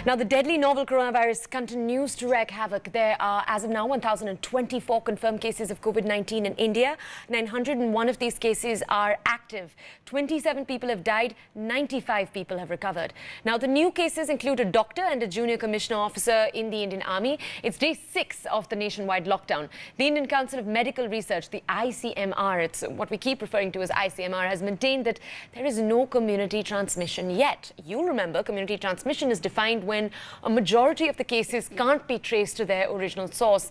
Now, the deadly novel coronavirus continues to wreak havoc. There are, as of now, 1,024 confirmed cases of COVID-19 in India. 901 of these cases are active. 27 people have died. 95 people have recovered. Now, the new cases include a doctor and a junior commissioner officer in the Indian Army. It's day 6 of the nationwide lockdown. The Indian Council of Medical Research, the ICMR, it's what we keep referring to as ICMR, has maintained that there is no community transmission yet. You'll remember community transmission is defined when a majority of the cases can't be traced to their original source.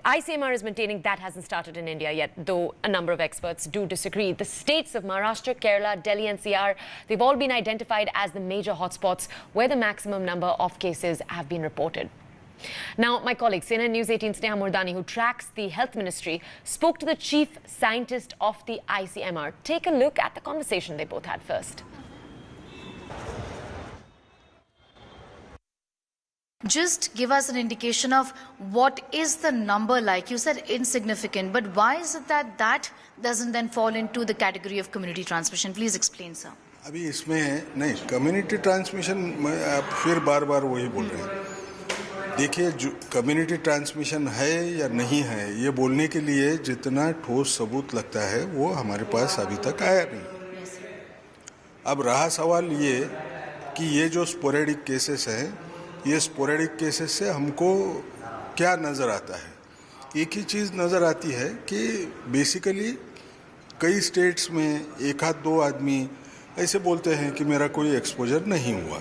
ICMR is maintaining that hasn't started in India yet, though a number of experts do disagree. The states of Maharashtra, Kerala, Delhi NCR, they've all been identified as the major hotspots where the maximum number of cases have been reported. Now, my colleague, CNN NEWS18's Sneha Murdani, who tracks the health ministry, spoke to the chief scientist of the ICMR. Take a look at the conversation they both had first. Just give us an indication of what is the number like. You said insignificant, but why is it that that doesn't then fall into the category of community transmission? Please explain, sir. अभी इसमें नहीं community transmission आप फिर बार बार वही बोल रहे हैं. देखिए जो कम्युनिटी ट्रांसमिशन है या नहीं है ये बोलने के लिए जितना ठोस सबूत लगता है वो हमारे पास अभी तक आया नहीं. अब रहा सवाल ये कि ये जो स्पोरेडिक केसेस हैं ये स्पोरेडिक केसेस से हमको क्या नज़र आता है. एक ही चीज़ नज़र आती है कि बेसिकली कई स्टेट्स में एक आध दो आदमी ऐसे बोलते हैं कि मेरा कोई एक्सपोजर नहीं हुआ.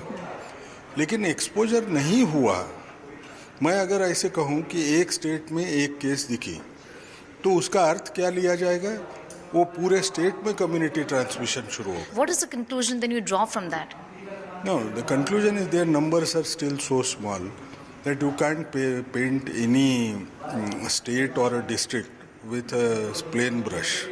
लेकिन एक्सपोजर नहीं हुआ, मैं अगर ऐसे कहूं कि एक स्टेट में एक केस दिखी तो उसका अर्थ क्या लिया जाएगा? वो पूरे स्टेट में कम्युनिटी ट्रांसमिशन शुरू होगा. What is the conclusion then you draw from that? No, the conclusion is their numbers are still so small that you can't paint any state or a district with a plain brush.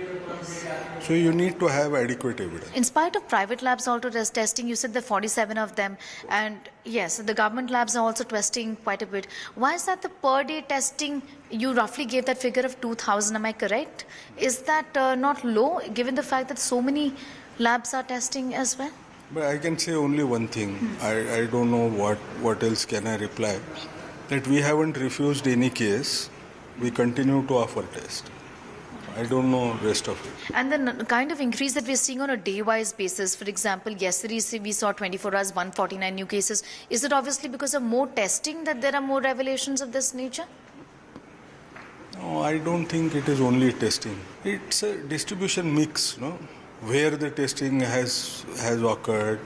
So you need to have adequate evidence. In spite of private labs also testing, you said there are 47 of them, and yes, the government labs are also testing quite a bit. Why is that the per day testing, you roughly gave that figure of 2,000, am I correct? Is that not low given the fact that so many labs are testing as well? But I can say only one thing. I don't know what else can I reply. That we haven't refused any case. We continue to offer test. I don't know rest of it. And the kind of increase that we're seeing on a day-wise basis, for example, yesterday we saw 24 hours, 149 new cases. Is it obviously because of more testing that there are more revelations of this nature? No, I don't think it is only testing. It's a distribution mix, no? Where the testing has occurred,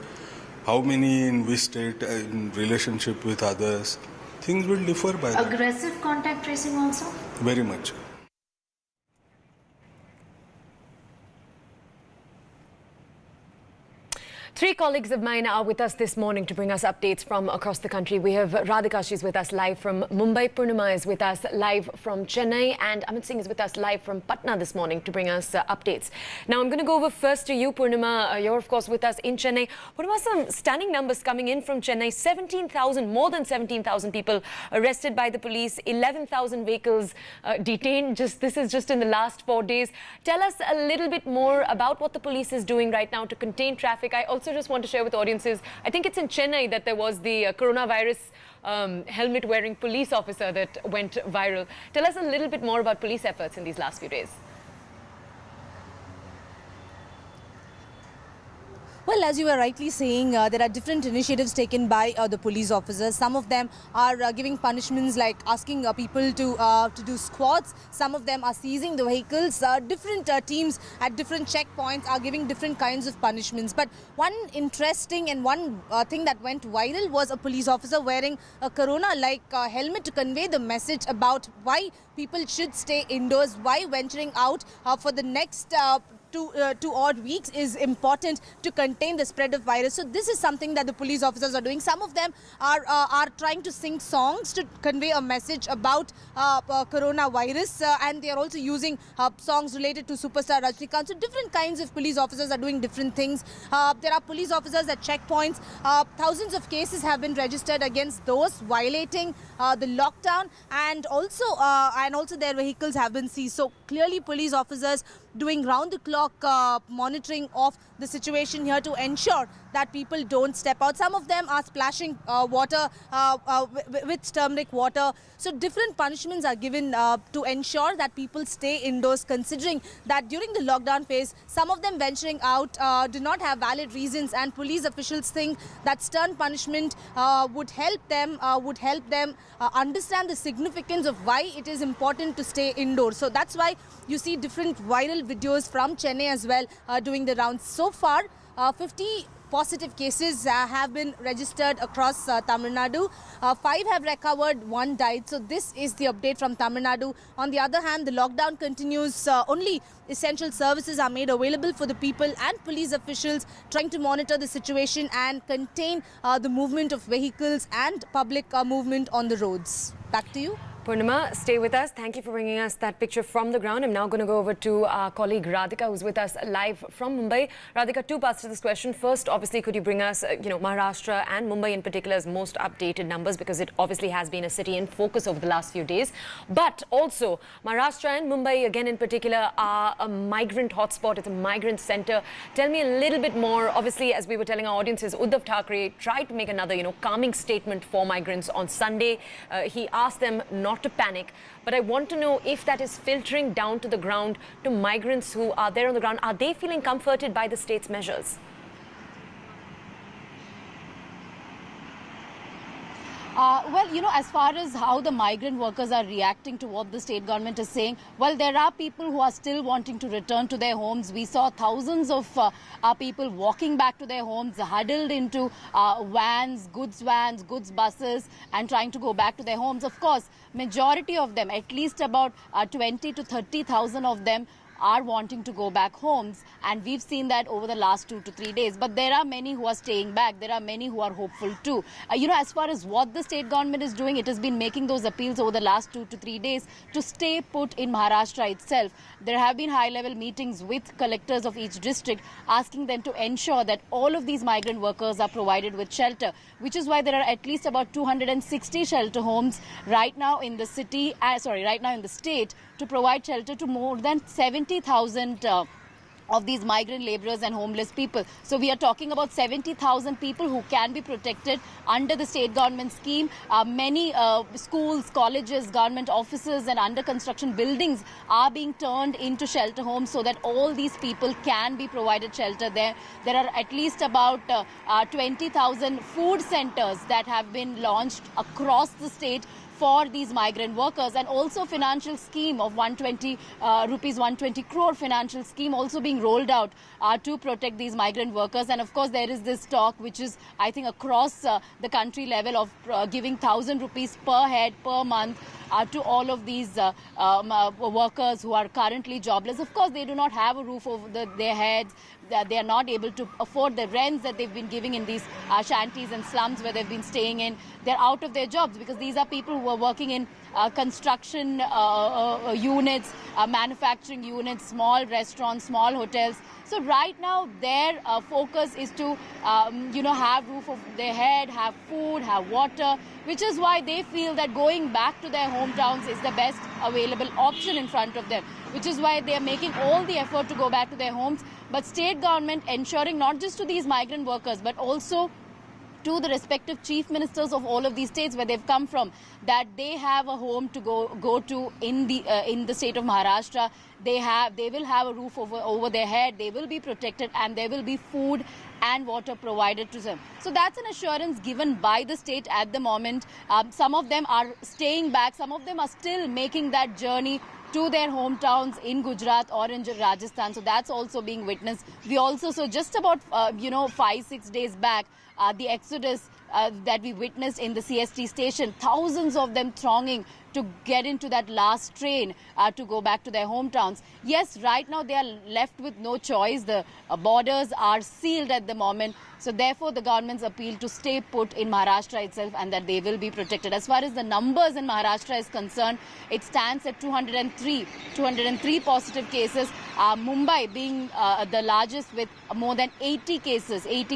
how many in which state in relationship with others. Things will differ by that. Aggressive contact tracing also? Very much. Three colleagues of mine are with us this morning to bring us updates from across the country. We have Radhika, she's with us live from Mumbai. Purnima is with us live from Chennai. And Amit Singh is with us live from Patna this morning to bring us updates. Now, I'm going to go over first to you, Purnima. You're, of course, with us in Chennai. Purnima, some stunning numbers coming in from Chennai. 17,000, more than 17,000 people arrested by the police. 11,000 vehicles detained. This is just in the last 4 days. Tell us a little bit more about what the police is doing right now to contain traffic. I also just want to share with audiences, I think it's in Chennai that there was the coronavirus helmet-wearing police officer that went viral. Tell us a little bit more about police efforts in these last few days. Well, as you were rightly saying, there are different initiatives taken by the police officers. Some of them are giving punishments like asking people to do squats. Some of them are seizing the vehicles. Different teams at different checkpoints are giving different kinds of punishments. But one interesting and one thing that went viral was a police officer wearing a corona-like helmet to convey the message about why people should stay indoors, why venturing out for the next two odd weeks is important to contain the spread of virus. So this is something that the police officers are doing. Some of them are trying to sing songs to convey a message about coronavirus, and they are also using songs related to superstar Rajnikant. So different kinds of police officers are doing different things. There are police officers at checkpoints. Thousands of cases have been registered against those violating the lockdown, and also their vehicles have been seized. So clearly police officers doing round-the-clock monitoring of the situation here to ensure that people don't step out. Some of them are splashing water with turmeric water. So different punishments are given to ensure that people stay indoors, considering that during the lockdown phase, some of them venturing out do not have valid reasons, and police officials think that stern punishment would help them understand the significance of why it is important to stay indoors. So that's why you see different viral videos from Chennai as well doing the rounds. So far, 50 positive cases have been registered across Tamil Nadu. 5 have recovered, 1 died. So this is the update from Tamil Nadu. On the other hand, the lockdown continues. Only essential services are made available for the people, and police officials trying to monitor the situation and contain the movement of vehicles and public movement on the roads. Back to you. Purnima, stay with us. Thank you for bringing us that picture from the ground. I'm now going to go over to our colleague Radhika, who's with us live from Mumbai. Radhika, 2 parts to this question. First, obviously, could you bring us, Maharashtra and Mumbai in particular's most updated numbers, because it obviously has been a city in focus over the last few days. But also, Maharashtra and Mumbai, again in particular, are a migrant hotspot. It's a migrant center. Tell me a little bit more. Obviously, as we were telling our audiences, Uddhav Thackeray tried to make another, calming statement for migrants on Sunday. He asked them not to panic, but I want to know if that is filtering down to the ground to migrants who are there on the ground. Are they feeling comforted by the state's measures? Well, as far as how the migrant workers are reacting to what the state government is saying, well, there are people who are still wanting to return to their homes. We saw thousands of people walking back to their homes, huddled into vans, goods buses, and trying to go back to their homes. Of course, majority of them, at least about 20 to 30,000 of them, are wanting to go back homes, and we've seen that over the last 2 to 3 days. But there are many who are staying back. There are many who are hopeful too. As far as what the state government is doing, it has been making those appeals over the last 2 to 3 days to stay put in Maharashtra itself. There have been high-level meetings with collectors of each district asking them to ensure that all of these migrant workers are provided with shelter, which is why there are at least about 260 shelter homes right now in the city, right now in the state, to provide shelter to more than 70,000 of these migrant laborers and homeless people. So we are talking about 70,000 people who can be protected under the state government scheme. Many schools, colleges, government offices and under construction buildings are being turned into shelter homes so that all these people can be provided shelter there. There are at least about 20,000 food centers that have been launched across the state for these migrant workers, and also financial scheme of 120 crore financial scheme also being rolled out to protect these migrant workers. And of course there is this talk, which is I think across the country level, of giving 1,000 rupees per head per month to all of these workers who are currently jobless. Of course, they do not have a roof over their heads. They are not able to afford the rents that they've been giving in these shanties and slums where they've been staying in. They're out of their jobs because these are people who are working in construction units, manufacturing units, small restaurants, small hotels. So right now their focus is to have roof over their head, have food, have water, which is why they feel that going back to their hometowns is the best available option in front of them, which is why they are making all the effort to go back to their homes. But state government ensuring not just to these migrant workers but also to the respective chief ministers of all of these states where they've come from, that they have a home to go to in the state of Maharashtra. They will have a roof over their head. They will be protected, and there will be food and water provided to them. So that's an assurance given by the state at the moment. Some of them are staying back. Some of them are still making that journey to their hometowns in Gujarat or in Rajasthan. So that's also being witnessed. We also saw just about 5-6 days back the exodus that we witnessed in the CST station, thousands of them thronging to get into that last train to go back to their hometowns. Yes, right now they are left with no choice. The borders are sealed at the moment. So therefore the government's appeal to stay put in Maharashtra itself and that they will be protected. As far as the numbers in Maharashtra is concerned, it stands at 203 positive cases. Mumbai being the largest with more than 80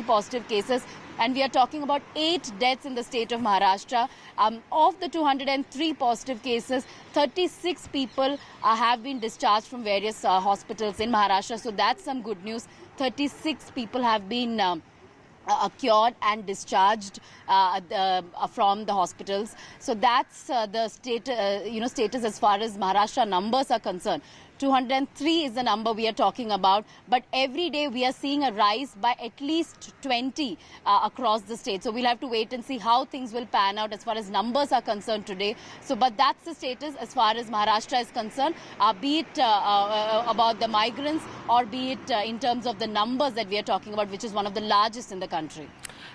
positive cases. And we are talking about 8 deaths in the state of Maharashtra. Of the 203 positive cases, 36 people have been discharged from various hospitals in Maharashtra. So that's some good news. 36 people have been cured and discharged from the hospitals. So that's the status as far as Maharashtra numbers are concerned. 203 is the number we are talking about, but every day we are seeing a rise by at least 20 across the state. So we'll have to wait and see how things will pan out as far as numbers are concerned today. So, but that's the status as far as Maharashtra is concerned, be it about the migrants or be it in terms of the numbers that we are talking about, which is one of the largest in the country.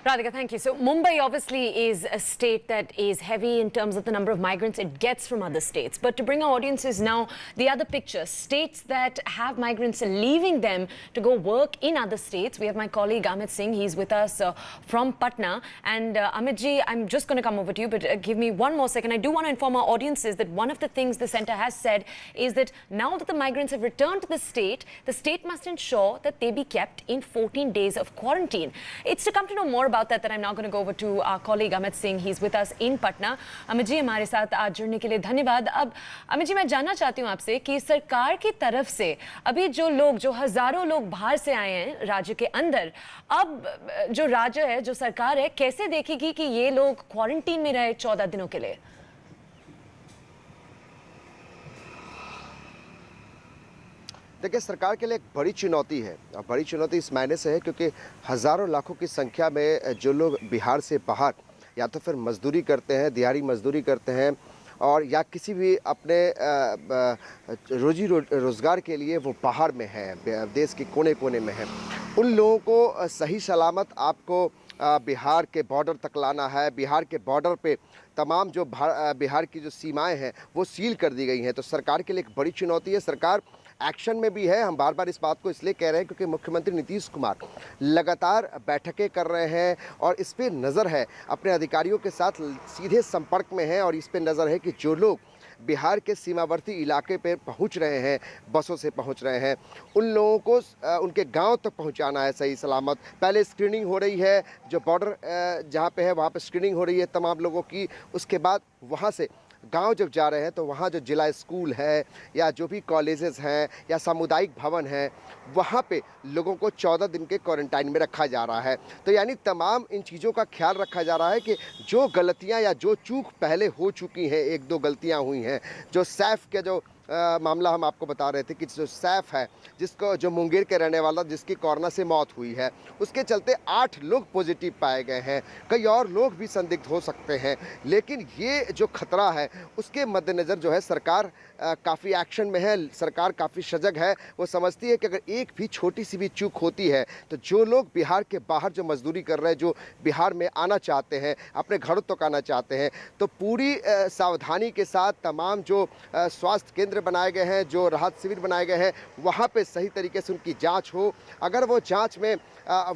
Radhika, thank you. So Mumbai obviously is a state that is heavy in terms of the number of migrants it gets from other states. But to bring our audiences now the other picture, states that have migrants leaving them to go work in other states. We have my colleague Amit Singh. He's with us from Patna. And Amitji, I'm just going to come over to you, but give me one more second. I do want to inform our audiences that one of the things the centre has said is that now that the migrants have returned to the state must ensure that they be kept in 14 days of quarantine. It's to come to know more about that I'm now going to go over to our colleague Amit Singh. He's with us in Patna. Amit जी हमारे साथ आज जुड़ने के लिए धन्यवाद. अब अमित जी मैं जानना चाहती हूँ आपसे कि सरकार की तरफ से अभी जो हजारों लोग बाहर से आए हैं राज्य के अंदर, अब जो राज्य है, जो सरकार है, कैसे देखेगी कि ये लोग क्वारंटीन में रहे 14 दिनों के लिए? देखिए, सरकार के लिए एक बड़ी चुनौती है और बड़ी चुनौती इस मायने से है क्योंकि हज़ारों लाखों की संख्या में जो लोग बिहार से बाहर या तो फिर मजदूरी करते हैं, दिहाड़ी मजदूरी करते हैं और या किसी भी अपने रोजी रोज़गार के लिए वो बाहर में है, देश के कोने कोने में है, उन लोगों को सही सलामत आपको बिहार के बॉर्डर तक लाना है। बिहार के बॉर्डर पे तमाम जो बिहार की जो सीमाएं हैं वो सील कर दी गई हैं। तो सरकार के लिए एक बड़ी चुनौती है। सरकार एक्शन में भी है। हम बार बार इस बात को इसलिए कह रहे हैं क्योंकि मुख्यमंत्री नीतीश कुमार लगातार बैठकें कर रहे हैं और इस पे नज़र है, अपने अधिकारियों के साथ सीधे संपर्क में हैं और इस पे नज़र है कि जो लोग बिहार के सीमावर्ती इलाके पे पहुंच रहे हैं, बसों से पहुंच रहे हैं, उन लोगों को उनके गांव तक पहुंचाना है सही सलामत। पहले स्क्रीनिंग हो रही है, जो बॉर्डर जहां पे है वहां पे स्क्रीनिंग हो रही है तमाम लोगों की। उसके बाद वहां से गांव जब जा रहे हैं तो वहाँ जो जिला स्कूल है या जो भी कॉलेजेस हैं या सामुदायिक भवन हैं, वहाँ पे लोगों को 14 दिन के क्वारंटाइन में रखा जा रहा है। तो यानी तमाम इन चीज़ों का ख्याल रखा जा रहा है कि जो गलतियाँ या जो चूक पहले हो चुकी हैं, 1-2 गलतियाँ हुई हैं, जो सैफ के जो मामला हम आपको बता रहे थे कि जो सैफ है, जिसको जो मुंगेर के रहने वाला जिसकी कोरोना से मौत हुई है, उसके चलते 8 लोग पॉजिटिव पाए गए हैं। कई और लोग भी संदिग्ध हो सकते हैं, लेकिन ये जो खतरा है उसके मद्देनज़र जो है सरकार काफ़ी एक्शन में है। सरकार काफ़ी सजग है। वो समझती है कि अगर एक भी छोटी सी भी चूक होती है तो जो लोग बिहार के बाहर जो मजदूरी कर रहे हैं, जो बिहार में आना चाहते हैं, अपने घरों तक आना चाहते हैं, तो पूरी सावधानी के साथ तमाम जो स्वास्थ्य केंद्र बनाए गए हैं, जो राहत शिविर बनाए गए हैं, वहाँ पे सही तरीके से उनकी जांच हो। अगर वो जांच में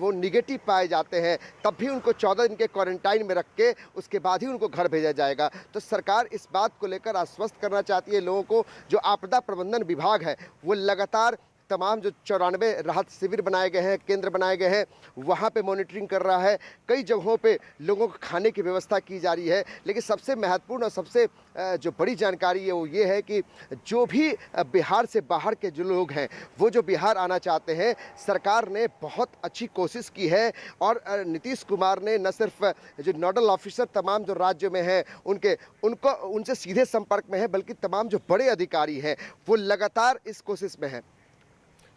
वो निगेटिव पाए जाते हैं तब भी उनको 14 दिन के क्वारंटाइन में रख के उसके बाद ही उनको घर भेजा जाएगा। तो सरकार इस बात को लेकर आश्वस्त करना चाहती है लोगों को। जो आपदा प्रबंधन विभाग है वो लगातार तमाम जो 94 राहत शिविर बनाए गए हैं, केंद्र बनाए गए हैं, वहाँ पे मॉनिटरिंग कर रहा है। कई जगहों पे लोगों को खाने की व्यवस्था की जा रही है। लेकिन सबसे महत्वपूर्ण और सबसे जो बड़ी जानकारी है वो ये है कि जो भी बिहार से बाहर के जो लोग हैं, वो जो बिहार आना चाहते हैं, सरकार ने बहुत अच्छी कोशिश की है और नीतीश कुमार ने न सिर्फ जो नोडल ऑफिसर तमाम जो राज्य में हैं उनसे सीधे संपर्क में है, बल्कि तमाम जो बड़े अधिकारी हैं वो लगातार इस कोशिश में हैं।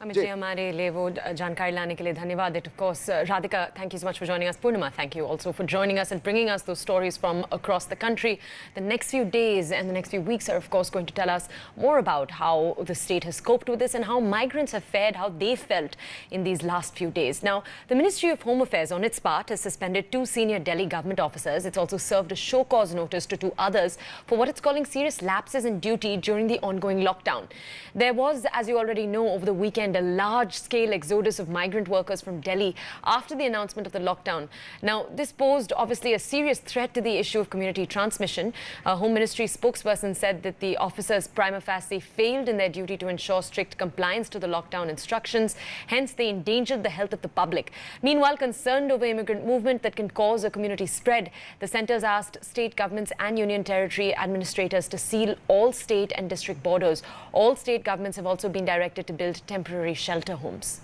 अमित जी हमारे लिए वो जानकारी लाने के लिए धन्यवाद. Of course, Radhika, thank you so much for joining us. Purnima, thank you also for joining us and bringing us those stories from across the country. The next few days and the next few weeks are of course going to tell us more about how the state has coped with this and how migrants have fared, how they felt in these last few days. Now, the Ministry of Home Affairs on its part has suspended 2 senior Delhi government officers. It's also served a show cause notice to 2 others for what it's calling serious lapses in duty during the ongoing lockdown. There was, as you already know, over the weekend a large-scale exodus of migrant workers from Delhi after the announcement of the lockdown. Now, this posed obviously a serious threat to the issue of community transmission. A Home Ministry spokesperson said that the officers prima facie failed in their duty to ensure strict compliance to the lockdown instructions. Hence, they endangered the health of the public. Meanwhile, concerned over immigrant movement that can cause a community spread, the centres asked state governments and union territory administrators to seal all state and district borders. All state governments have also been directed to build temporary shelter homes.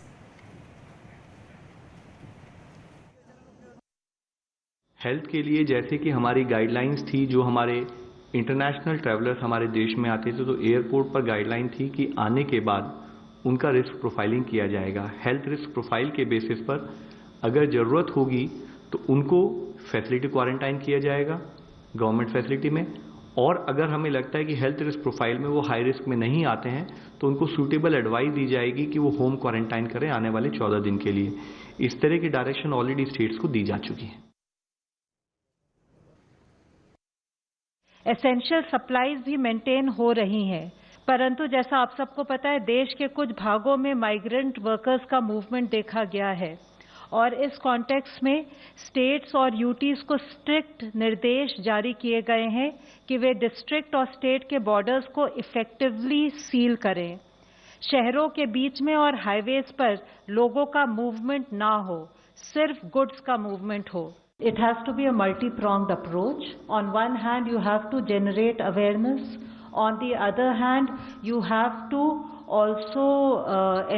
Health के लिए जैसे कि हमारी guidelines थी, जो हमारे international travellers हमारे देश में आते थे तो एयरपोर्ट पर गाइडलाइन थी कि आने के बाद उनका रिस्क प्रोफाइलिंग किया जाएगा। हेल्थ रिस्क प्रोफाइल के बेसिस पर अगर ज़रूरत होगी तो उनको फैसिलिटी क्वारंटाइन किया जाएगा गवर्नमेंट फैसिलिटी में, और अगर हमें लगता है कि हेल्थ रिस्क प्रोफाइल में वो हाई रिस्क में नहीं आते हैं तो उनको सूटेबल एडवाइस दी जाएगी कि वो होम क्वारंटाइन करें आने वाले 14 दिन के लिए। इस तरह की डायरेक्शन ऑलरेडी स्टेट्स को दी जा चुकी है। एसेंशियल सप्लाईज भी मेंटेन हो रही हैं, परंतु जैसा आप सबको पता है देश के कुछ भागों में माइग्रेंट वर्कर्स का मूवमेंट देखा गया है और इस कॉन्टेक्स्ट में स्टेट्स और यूटीज को स्ट्रिक्ट निर्देश जारी किए गए हैं कि वे डिस्ट्रिक्ट और स्टेट के बॉर्डर्स को इफेक्टिवली सील करें। शहरों के बीच में और हाईवेज पर लोगों का मूवमेंट ना हो, सिर्फ गुड्स का मूवमेंट हो। It has to be a multi-pronged approach. On one hand, you have to generate awareness. On the other hand, you have to also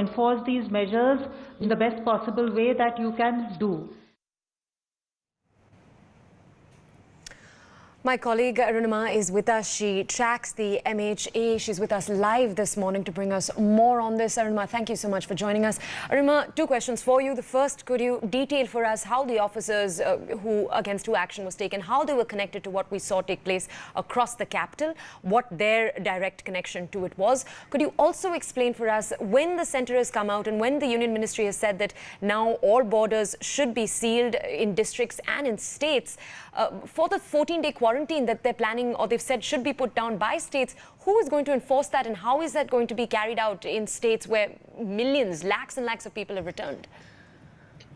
enforce these measures in the best possible way that you can do. My colleague Arunima is with us. She tracks the MHA. She's with us live this morning to bring us more on this. Arunima, thank you so much for joining us. Arunima, two questions for you. The first, could you detail for us how the officers against who action was taken, how they were connected to what we saw take place across the capital, what their direct connection to it was? Could you also explain for us when the centre has come out and when the Union Ministry has said that now all borders should be sealed in districts and in states for the 14-day quarantine that they're planning or they've said should be put down by states? Who is going to enforce that and how is that going to be carried out in states where millions, lakhs and lakhs of people have returned?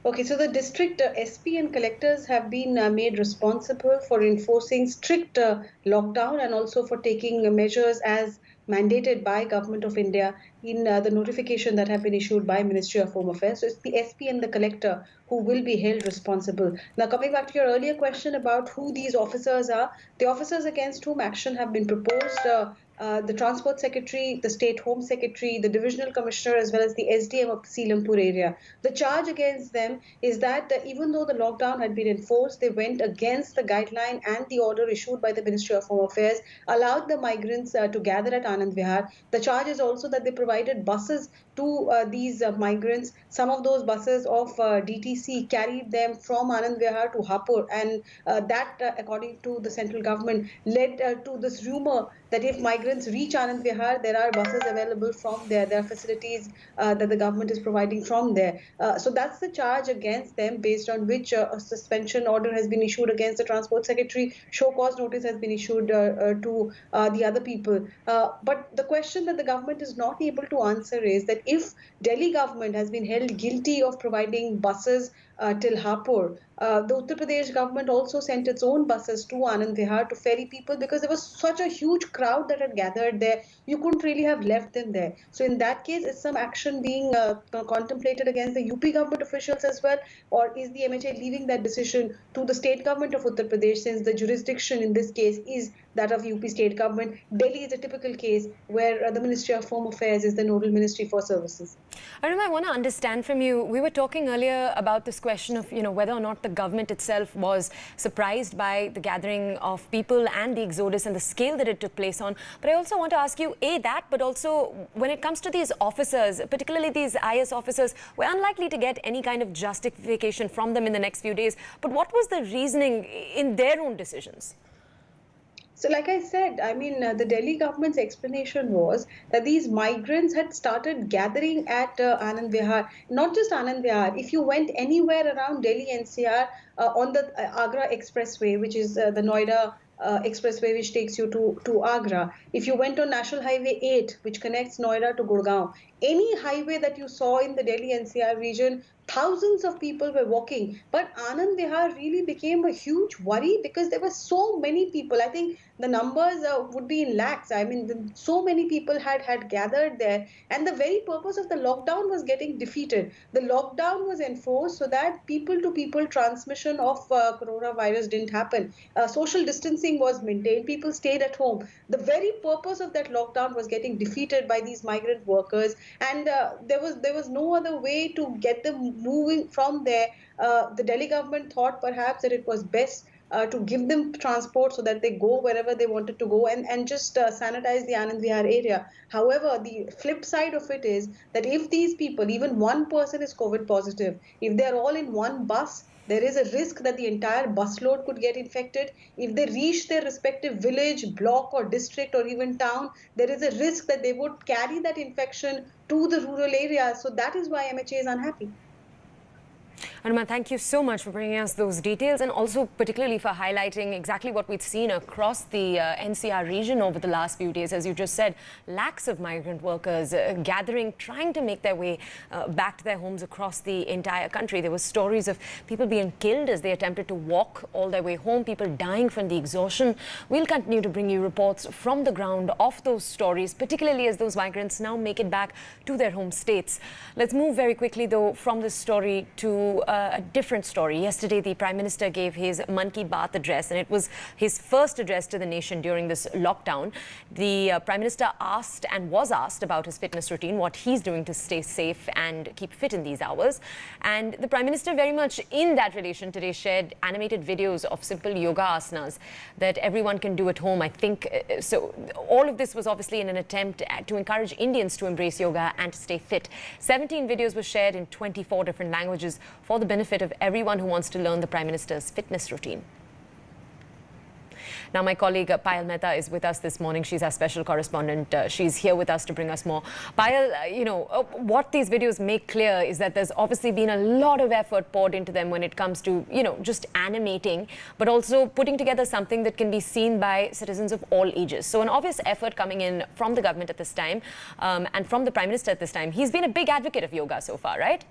Okay, so the district SP and collectors have been made responsible for enforcing strict lockdown and also for taking measures as mandated by Government of India in the notification that have been issued by Ministry of Home Affairs. So it's the SP and the collector who will be held responsible. Now, coming back to your earlier question about who these officers are, the officers against whom action have been proposed, the Transport Secretary, the State Home Secretary, the Divisional Commissioner, as well as the SDM of the Seelampur area. The charge against them is that even though the lockdown had been enforced, they went against the guideline and the order issued by the Ministry of Home Affairs, allowed the migrants to gather at Anand Vihar. The charge is also that they provided buses to these migrants. Some of those buses of DTC carried them from Anand Vihar to Hapur, and that, according to the central government, led to this rumor that if migrants reach Anand Vihar, there are buses available from there. There are facilities that the government is providing from there. So that's the charge against them, based on which a suspension order has been issued against the Transport Secretary. Show cause notice has been issued to the other people. But the question that the government is not able to answer is that if Delhi government has been held guilty of providing buses till Hapur, the Uttar Pradesh government also sent its own buses to Anand Vihar to ferry people because there was such a huge crowd that had gathered there. You couldn't really have left them there. So in that case, is some action being contemplated against the UP government officials as well? Or is the MHA leaving that decision to the state government of Uttar Pradesh, since the jurisdiction in this case is that of UP state government? Delhi is a typical case where the Ministry of Home Affairs is the nodal ministry for services. Arunima, I want to understand from you, we were talking earlier about this question of, whether or not the government itself was surprised by the gathering of people and the exodus and the scale that it took place on. But I also want to ask you, that, but also when it comes to these officers, particularly these IS officers, we're unlikely to get any kind of justification from them in the next few days. But what was the reasoning in their own decisions? So like I said, I mean, the Delhi government's explanation was that these migrants had started gathering at Anand Vihar. Not just Anand Vihar. If you went anywhere around Delhi NCR on the Agra Expressway, which is the Noida expressway which takes you to Agra. If you went on National Highway 8, which connects Noida to Gurgaon, any highway that you saw in the Delhi NCR region, thousands of people were walking. But Anand Vihar really became a huge worry because there were so many people. I think the numbers would be in lakhs. I mean, so many people had gathered there. And the very purpose of the lockdown was getting defeated. The lockdown was enforced so that people-to-people transmission of coronavirus didn't happen. Social distancing was maintained. People stayed at home. The very purpose of that lockdown was getting defeated by these migrant workers. and there was no other way to get them moving from there. The Delhi government thought perhaps that it was best to give them transport so that they go wherever they wanted to go and just sanitize the Anand Vihar area. However, the flip side of it is that if these people, even one person is COVID positive, if they're all in one bus, there is a risk that the entire busload could get infected. If they reach their respective village, block or district or even town, there is a risk that they would carry that infection to the rural areas. So that is why MHA is unhappy. Hanuman, thank you so much for bringing us those details and also particularly for highlighting exactly what we've seen across the NCR region over the last few days. As you just said, lakhs of migrant workers gathering, trying to make their way back to their homes across the entire country. There were stories of people being killed as they attempted to walk all their way home, people dying from the exhaustion. We'll continue to bring you reports from the ground of those stories, particularly as those migrants now make it back to their home states. Let's move very quickly, though, from this story to a different story. Yesterday, the Prime Minister gave his Mann Ki Baat address, and it was his first address to the nation during this lockdown. The Prime Minister asked and was asked about his fitness routine, what he's doing to stay safe and keep fit in these hours. And the Prime Minister very much in that relation today shared animated videos of simple yoga asanas that everyone can do at home. I think so. All of this was obviously in an attempt to encourage Indians to embrace yoga and to stay fit. 17 videos were shared in 24 different languages for the benefit of everyone who wants to learn the Prime Minister's fitness routine. Now, my colleague Payal Mehta is with us this morning. She's our special correspondent. She's here with us to bring us more. Payal, what these videos make clear is that there's obviously been a lot of effort poured into them when it comes to, just animating, but also putting together something that can be seen by citizens of all ages. So an obvious effort coming in from the government at this time and from the Prime Minister at this time. He's been a big advocate of yoga so far, right?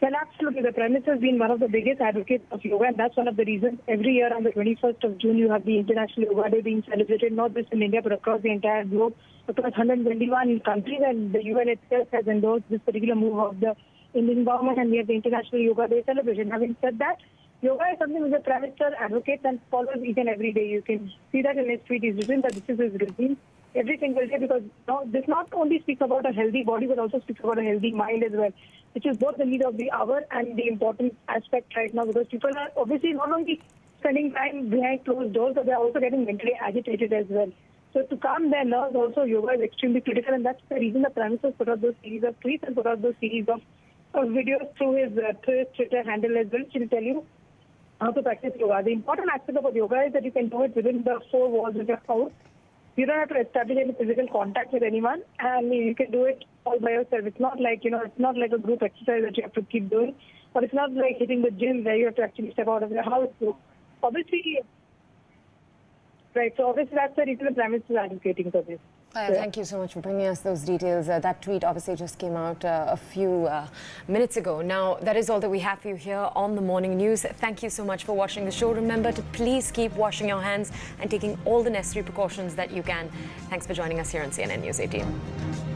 Well, absolutely. The Prime Minister has been one of the biggest advocates of yoga, and that's one of the reasons every year on the 21st of June, you have the International Yoga Day being celebrated, not just in India, but across the entire globe, across 121 countries, and the UN itself has endorsed this particular move of the Indian government, and we have the International Yoga Day celebration. Having said that, yoga is something which the Prime Minister advocates and follows each and every day. You can see that in his tweet. He's written that this is his routine every single day, because this not only speaks about a healthy body, but also speaks about a healthy mind as well, which is both the need of the hour and the important aspect right now, because people are obviously not only spending time behind closed doors, but they're also getting mentally agitated as well. So to calm their nerves also, yoga is extremely critical, and that's the reason the Prime Minister put out those series of tweets and put out those series of videos through his Twitter handle as well, which will tell you how to practice yoga. The important aspect of yoga is that you can do it within the four walls of your house. You don't have to establish any physical contact with anyone, and you can do it all by yourself. It's not like, it's not like a group exercise that you have to keep doing, or it's not like hitting the gym where you have to actually step out of your house. So obviously, right, so obviously that's the reason the Prime Minister is advocating for this. Thank you so much for bringing us those details. That tweet obviously just came out a few minutes ago. Now, that is all that we have for you here on the Morning News. Thank you so much for watching the show. Remember to please keep washing your hands and taking all the necessary precautions that you can. Thanks for joining us here on CNN News 18.